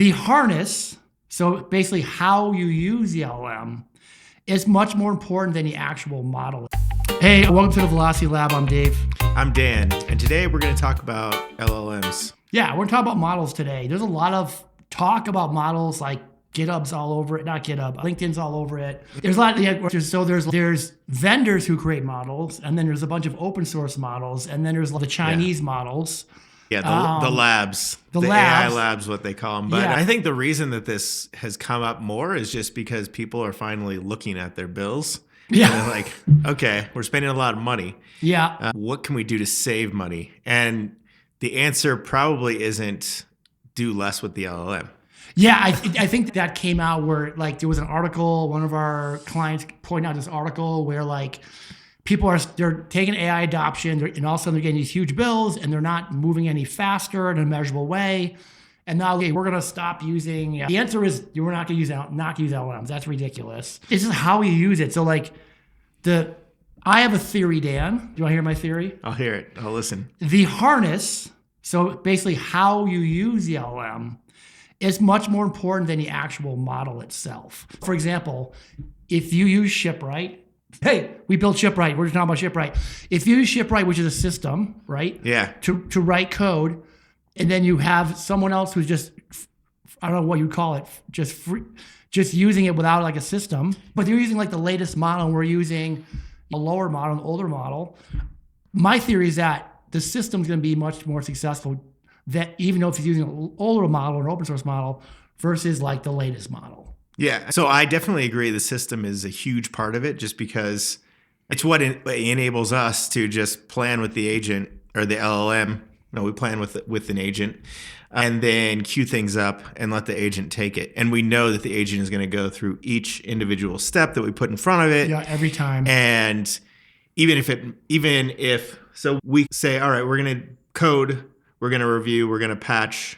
The harness, so basically how you use the LLM, is much more important than the actual model. Hey, welcome to the Velocity Lab. I'm Dave. I'm Dan, and today we're going to talk about LLMs. Yeah, we're going to talk about models today. There's a lot of talk about models, like GitHub's all over it, not GitHub, LinkedIn's all over it. There's a lot, there's vendors who create models, and then there's a bunch of open source models, and then there's the Chinese models. Yeah, the labs, the AI labs, what they call them. But I think the reason that this has come up more is just because people are finally looking at their bills. Yeah. And they're like, okay, we're spending a lot of money. Yeah. What can we do to save money? And the answer probably isn't do less with the LLM. Yeah, I think that came out where there was an article, one of our clients pointed out this article where people they're taking AI adoption and all of a sudden they're getting these huge bills and they're not moving any faster in a measurable way. And now, we're going to stop using, the answer is we're not going to use LLMs. That's ridiculous. It's just how you use it. So I have a theory, Dan. Do you want to hear my theory? I'll hear it. I'll listen. The harness, so basically how you use the LLM, is much more important than the actual model itself. For example, if you use Shipwright, hey, we built Shipwright. We're just talking about Shipwright. If you use Shipwright, which is a system, right? Yeah. To write code, and then you have someone else who's just, I don't know what you call it, just using it without a system, but they're using the latest model, and we're using a lower model, an older model. My theory is that the system's going to be much more successful that even though if it's using an older model or an open source model versus the latest model. Yeah. So I definitely agree the system is a huge part of it just because it's what enables us to just plan with the agent or the LLM. No, we plan with an agent and then queue things up and let the agent take it. And we know that the agent is going to go through each individual step that we put in front of it. Yeah, every time. And even if so we say, all right, we're going to code, we're going to review, we're going to patch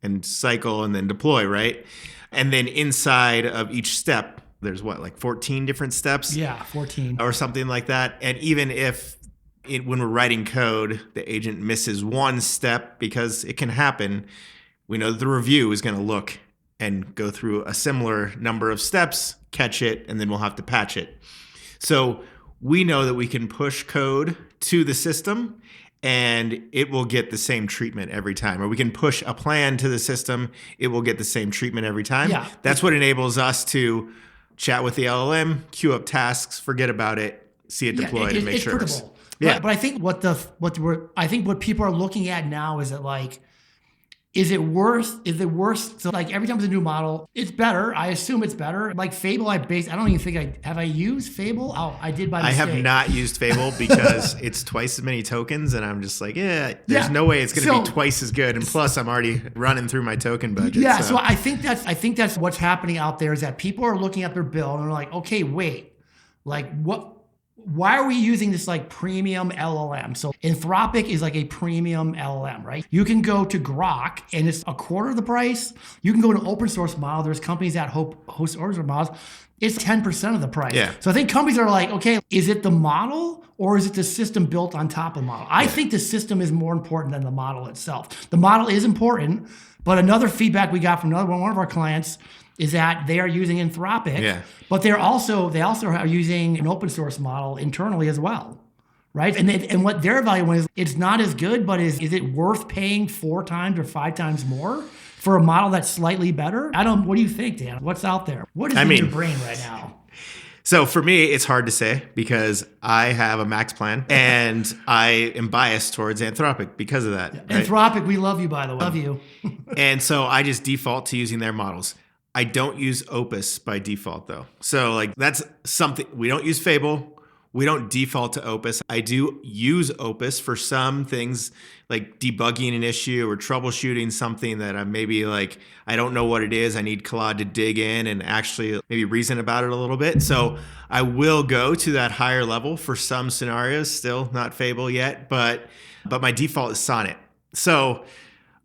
and cycle and then deploy, right? And then inside of each step, there's 14 different steps? Yeah, 14. Or something like that. And even if when we're writing code, the agent misses one step, because it can happen, we know that the review is going to look and go through a similar number of steps, catch it, and then we'll have to patch it. So we know that we can push code to the system and it will get the same treatment every time. Or we can push a plan to the system, it will get the same treatment every time. Yeah. That's what enables us to chat with the LLM, queue up tasks, forget about it, see it deployed, and make sure it's yeah. But I think what people are looking at now is that is it worth? So every time there's a new model, it's better. I assume it's better. Fable, I don't even think have I used Fable? Oh, I did by mistake. I have not used Fable because it's twice as many tokens, and I'm just there's no way it's going to be twice as good. And plus, I'm already running through my token budget. Yeah, so I think that's what's happening out there is that people are looking at their bill and they're like, okay, wait, what? Why are we using this premium LLM? So Anthropic is a premium LLM, right? You can go to Grok and it's a quarter of the price. You can go to an open source model. There's companies that host open source models. It's 10% of the price. Yeah. So I think companies are okay, is it the model or is it the system built on top of the model? I think the system is more important than the model itself. The model is important, but another feedback we got from one of our clients is that they are using Anthropic, but they also are using an open source model internally as well, right? And what they're evaluating is it's not as good, but is it worth paying 4 times or 5 times more for a model that's slightly better? What do you think, Dan? What's out there? What is in your brain right now? So for me, it's hard to say because I have a max plan and I am biased towards Anthropic because of that. Right? Anthropic, we love you, by the way. Love you. And so I just default to using their models. I don't use Opus by default though. So that's something, we don't use Fable. We don't default to Opus. I do use Opus for some things like debugging an issue or troubleshooting something that I'm maybe I don't know what it is. I need Claude to dig in and actually maybe reason about it a little bit. So I will go to that higher level for some scenarios, still not Fable yet, but my default is Sonnet. So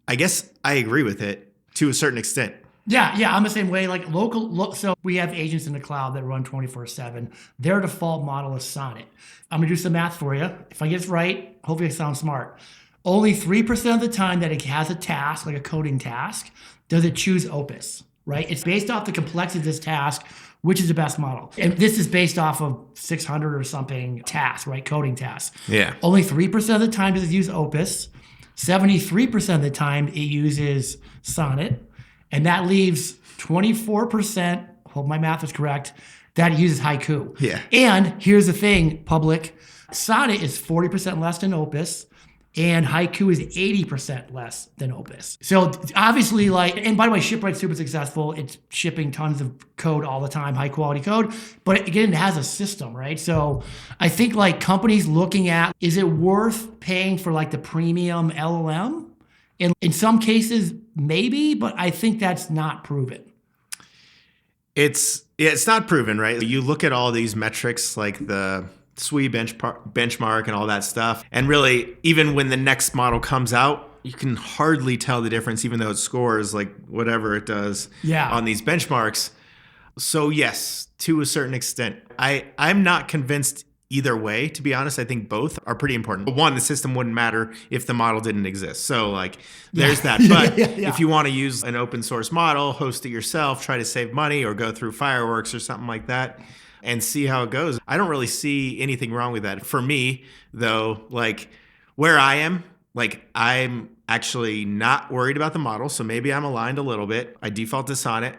I guess I agree with it to a certain extent. Yeah, I'm the same way. So we have agents in the cloud that run 24/7. Their default model is Sonnet. I'm gonna do some math for you. If I get it right, hopefully I sound smart. Only 3% of the time that it has a task, like a coding task, does it choose Opus, right? It's based off the complexity of this task, which is the best model. And this is based off of 600 or something tasks, right? Coding tasks. Yeah. Only 3% of the time does it use Opus. 73% of the time it uses Sonnet. And that leaves 24%, hope my math is correct, that uses Haiku. Yeah. And here's the thing, public. Sonnet is 40% less than Opus. And Haiku is 80% less than Opus. So obviously, and by the way, Shipwright's super successful. It's shipping tons of code all the time, high quality code. But again, it has a system, right? So I think companies looking at, is it worth paying for the premium LLM? And in some cases, maybe, but I think that's not proven. It's not proven, right? You look at all these metrics like the SWE benchmark and all that stuff. And really, even when the next model comes out, you can hardly tell the difference, even though it scores whatever it does on these benchmarks. So yes, to a certain extent, I'm not convinced either way, to be honest. I think both are pretty important. But one, the system wouldn't matter if the model didn't exist. So there's that. But if you want to use an open source model, host it yourself, try to save money or go through Fireworks or something like that, and see how it goes. I don't really see anything wrong with that. For me, though, where I am, I'm actually not worried about the model. So maybe I'm aligned a little bit. I default to Sonnet,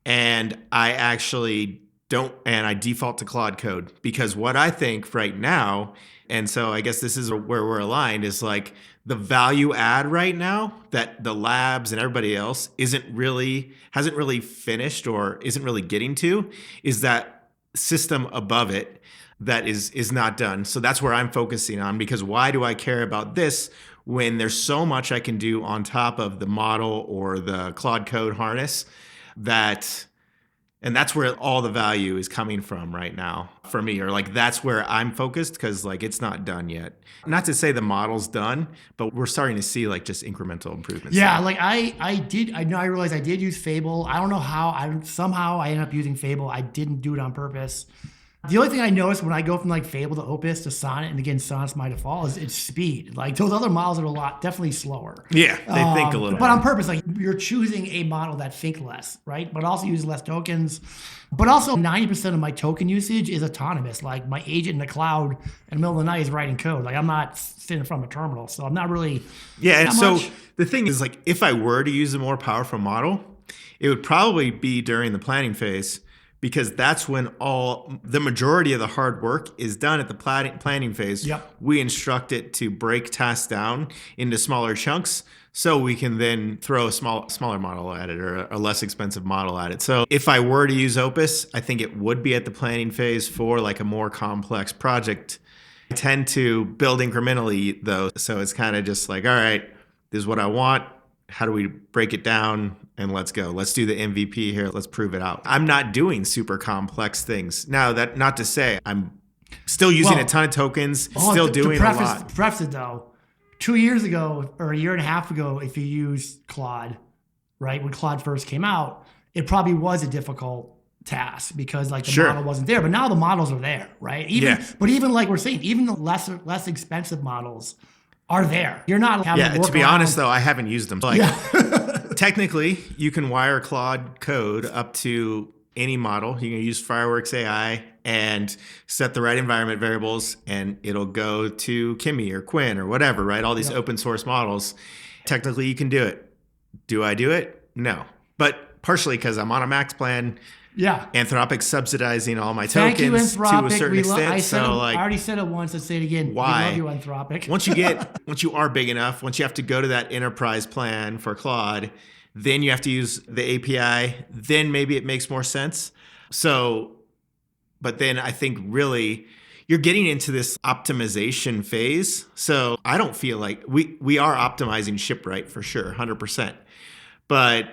and I actually don't, and I default to Claude Code, because what I think right now, and so I guess this is where we're aligned, is the value add right now that the labs and everybody else hasn't really finished or isn't really getting to, is that system above it that is not done. So that's where I'm focusing on, because why do I care about this when there's so much I can do on top of the model or the Claude Code harness and that's where all the value is coming from right now for me, or that's where I'm focused, because it's not done yet. Not to say the model's done, but we're starting to see just incremental improvements. Yeah, I realized I did use Fable. I don't know how, somehow I ended up using Fable. I didn't do it on purpose. The only thing I noticed when I go from Fable to Opus to Sonnet, and again, Sonnet's my default, is it's speed. Those other models are definitely slower. Yeah, they think a little but more. on purpose, you're choosing a model that think less, right? But also uses less tokens. But also 90% of my token usage is autonomous. My agent in the cloud in the middle of the night is writing code. I'm not sitting in front of a terminal. So I'm not really. Yeah, and so much. The thing is, if I were to use a more powerful model, it would probably be during the planning phase, because that's when the majority of the hard work is done at the planning phase. Yep. We instruct it to break tasks down into smaller chunks, so we can then throw a smaller model at it, or a less expensive model at it. So if I were to use Opus, I think it would be at the planning phase for a more complex project. I tend to build incrementally though. So it's kind of just all right, this is what I want. How do we break it down? And let's go. Let's do the MVP here. Let's prove it out. I'm not doing super complex things. Now, that not to say I'm still using a ton of tokens, still doing a lot. To preface it though, 2 years ago or a year and a half ago, if you used Claude, right, when Claude first came out, it probably was a difficult task, because the model wasn't there. But now the models are there, right? But even we're saying, even the less expensive models are there. You're not having to work to be around. honest though, I haven't used them. Technically, you can wire Claude Code up to any model. You can use Fireworks AI and set the right environment variables, and it'll go to Kimi or Quinn or whatever, right? All these open source models. Technically, you can do it. Do I do it? No. But partially because I'm on a max plan. Yeah. Anthropic's subsidizing all my Thank you, tokens to a Anthropic. certain extent. I already said it once. Let's say it again. Why? We love you, Anthropic. Once you are big enough, once you have to go to that enterprise plan for Claude, then you have to use the API. Then maybe it makes more sense. But then I think really you're getting into this optimization phase. So I don't feel like we are optimizing Shipwright for sure, 100%. But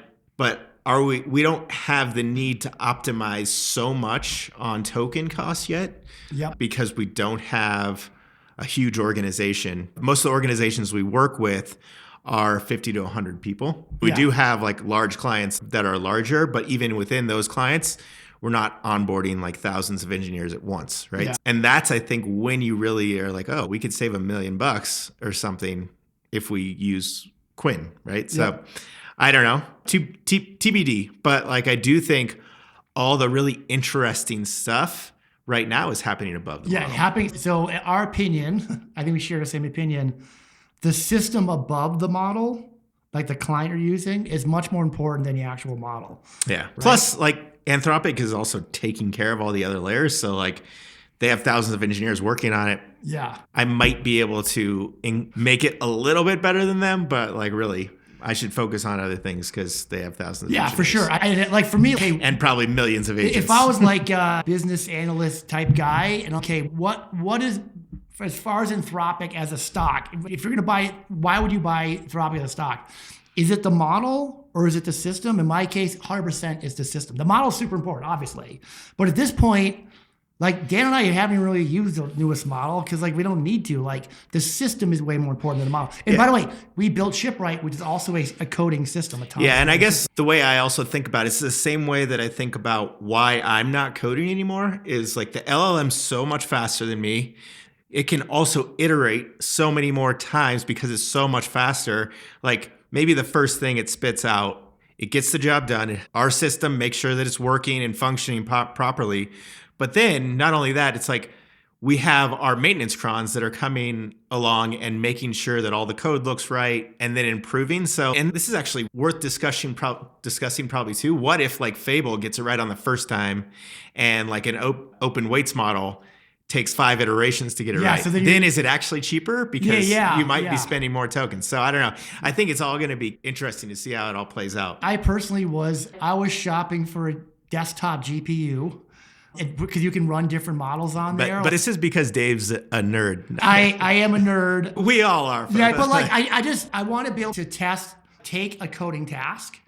we don't have the need to optimize so much on token costs yet. Yep. Because we don't have a huge organization. Most of the organizations we work with are 50 to 100 people. We do have large clients that are larger, but even within those clients, we're not onboarding thousands of engineers at once, right? Yeah. And that's, I think, when you really are oh, we could save $1 million or something if we use Quinn, right? So I don't know, TBD, but like I do think all the really interesting stuff right now is happening above the model. happening. So in our opinion, I think we share the same opinion. The system above the model, like the client you're using, is much more important than the actual model. Yeah. Right? Plus, like Anthropic is also taking care of all the other layers. So like they have thousands of engineers working on it. Yeah. I might be able to make it a little bit better than them, but like really, I should focus on other things because they have thousands of engineers. For sure. Like for me, okay, and probably millions of agents. if I was like a business analyst type guy, and okay, what is, as far as Anthropic as a stock, if you're going to buy it, why would you buy Anthropic as a stock? Is it the model or is it the system? In my case, 100% is the system. The model is super important, obviously. But at this point, like Dan and I haven't really used the newest model because like we don't need to. Like the system is way more important than the model. And by the way, we built Shipwright, which is also a coding system. And I guess the way I also think about it is the same way that I think about why I'm not coding anymore is like the LLM's so much faster than me. It can also iterate so many more times because it's so much faster. Like maybe the first thing it spits out, it gets the job done. Our system makes sure that it's working and functioning properly. But then not only that, it's like we have our maintenance crons that are coming along and making sure that all the code looks right and then improving. So, and this is actually worth discussing probably too. What if like Fable gets it right on the first time and like an open weights model takes 5 iterations to get it right. So then is it actually cheaper? Because you might be spending more tokens. So I don't know. I think it's all going to be interesting to see how it all plays out. I was shopping for a desktop GPU because you can run different models on there. But this is because Dave's a nerd. I am a nerd. We all are. Yeah, but like I want to be able to take a coding task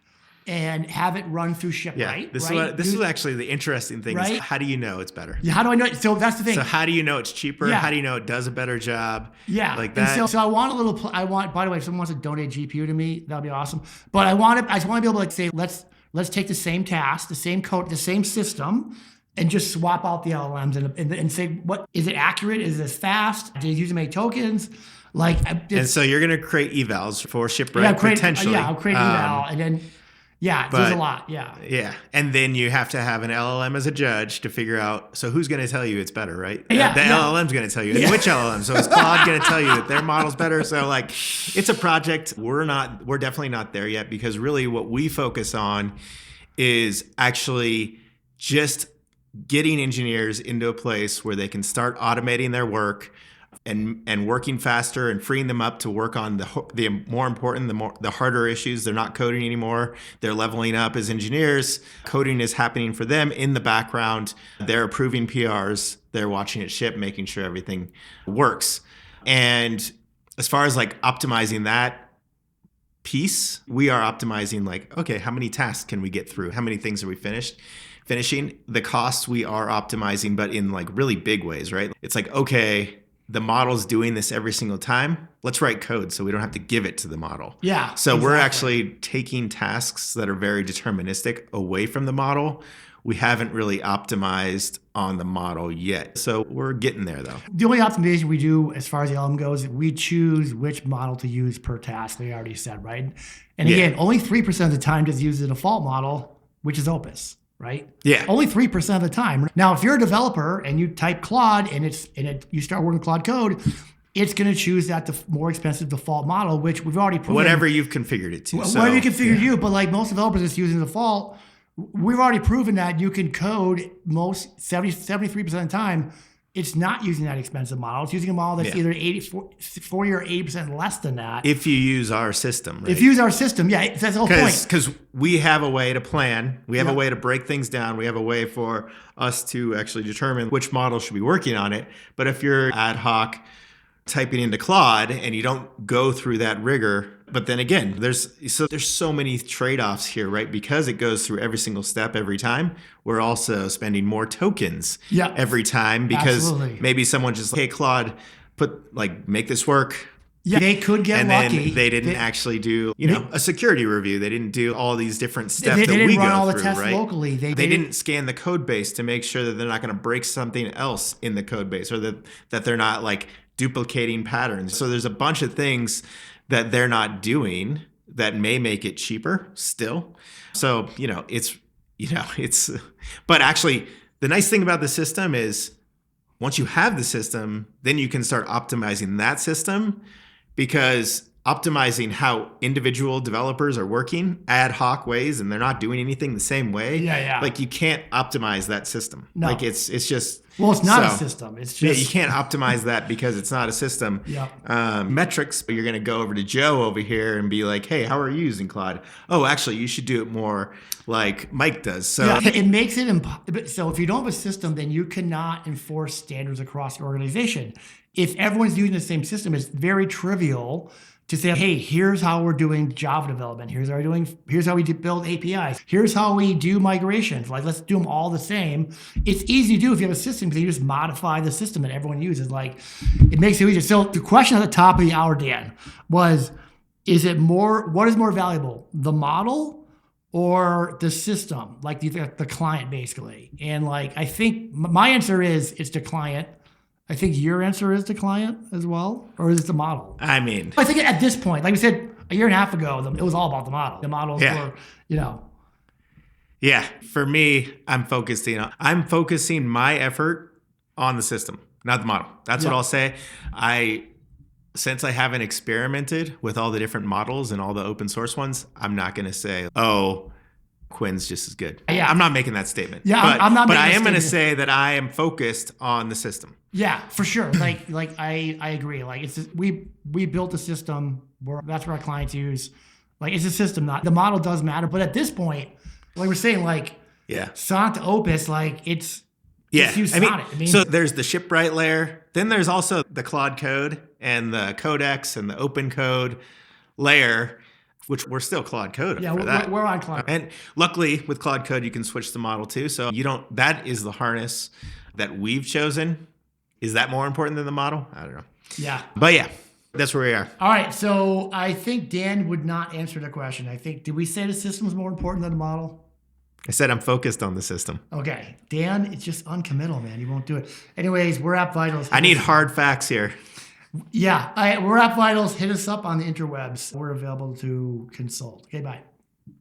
and have it run through Shipwright. This is actually the interesting thing. Right? Is how do you know it's better? Yeah, how do I know? So that's the thing. So how do you know it's cheaper? Yeah. How do you know it does a better job? Yeah, like that. And so I want a little. By the way, if someone wants to donate GPU to me, that'd be awesome. But I just want to be able to like say, let's take the same task, the same code, the same system, and just swap out the LLMs and say, what is it accurate? Is this fast? Did it use many tokens? And so you're going to create evals for Shipwright potentially. I'll create eval and then. Yeah, there's a lot. Yeah. And then you have to have an LLM as a judge to figure out, so who's going to tell you it's better, right? LLM's going to tell you. And which LLM? So is Claude going to tell you that their model's better? So like it's a project. We're definitely not there yet because really what we focus on is actually just getting engineers into a place where they can start automating their work and working faster and freeing them up to work on the more important, the harder issues. They're not coding anymore. They're leveling up as engineers. Coding is happening for them in the background. They're approving PRs. They're watching it ship, making sure everything works. And as far as like optimizing that piece, we are optimizing like, okay, how many tasks can we get through? How many things are we finishing? The costs we are optimizing, but in like really big ways, right? It's like, okay, the model's doing this every single time. Let's write code so we don't have to give it to the model. Yeah. So we're actually taking tasks that are very deterministic away from the model. We haven't really optimized on the model yet. So we're getting there though. The only optimization we do as far as the LM goes, we choose which model to use per task, we already said, right? And again, only 3% of the time does use the default model, which is Opus. Right? Yeah. Only 3% of the time. Now, if you're a developer and you type Claude you start working Claude code, it's going to choose that more expensive default model, which we've already proven. Whatever you've configured it to. Whatever you configured you, but like most developers just using the default, we've already proven that you can code 73% of the time. It's not using that expensive model. It's using a model that's either 40 or 80% less than that. If you use our system, right? If you use our system, that's the whole point. Because we have a way to plan. We have a way to break things down. We have a way for us to actually determine which model should be working on it. But if you're ad hoc typing into Claude and you don't go through that rigor, but then again, there's so many trade-offs here, right? Because it goes through every single step every time. We're also spending more tokens every time because maybe someone just hey Claude, make this work. Yeah, they could get lucky. And then they didn't actually do, a security review. They didn't do all these different steps they that we go through, right? They didn't run all the tests right? locally. They didn't scan the code base to make sure that they're not going to break something else in the code base or that they're not like duplicating patterns. So there's a bunch of things that they're not doing that may make it cheaper still. So, but actually the nice thing about the system is once you have the system, then you can start optimizing that system, because optimizing how individual developers are working ad hoc ways and they're not doing anything the same way. Yeah. Like you can't optimize that system. No. Like it's just. Well, it's not a system. It's just. Yeah, you can't optimize that because it's not a system. Yeah. Metrics, but you're going to go over to Joe over here and be like, hey, how are you using Claude? Oh, actually, you should do it more like Mike does. So yeah, it makes it so if you don't have a system, then you cannot enforce standards across your organization. If everyone's using the same system, it's very trivial to say, hey, here's how we're doing Java development. Here's how we build APIs. Here's how we do migrations. Like, let's do them all the same. It's easy to do if you have a system, because you just modify the system that everyone uses. Like, it makes it easier. So the question at the top of the hour, Dan, was, what is more valuable, the model or the system? Like the client, basically. And like, I think my answer is it's the client. I think your answer is the client as well, or is it the model? I mean, I think at this point, like we said a year and a half ago, it was all about the model. The models were, Yeah, for me, I'm focusing my effort on the system, not the model. That's what I'll say. Since I haven't experimented with all the different models and all the open source ones, I'm not going to say, oh, Quinn's just as good. Yeah. I'm not making that statement. Yeah, but, I'm not. But I am going to say that I am focused on the system. Yeah, for sure. Like I agree. Like it's just, we built a system where that's what our clients use. Like it's a system. Not the model does matter, but at this point, like we're saying, like Sonnet to Opus, like it's just use Sonnet. I mean, so there's the shipwright layer. Then there's also the Claude Code and the Codex and the open code layer, which we're still Claude Code. Yeah, we're on Claude. And luckily with Claude Code, you can switch the model too. So that is the harness that we've chosen. Is that more important than the model? I don't know. Yeah. But yeah, that's where we are. All right. So I think Dan would not answer the question. Did we say the system is more important than the model? I said I'm focused on the system. Okay. Dan, it's just uncommittal, man. You won't do it. Anyways, we're App Vitals. I need hard facts here. Yeah. We're App Vitals. Hit us up on the interwebs. We're available to consult. Okay, bye.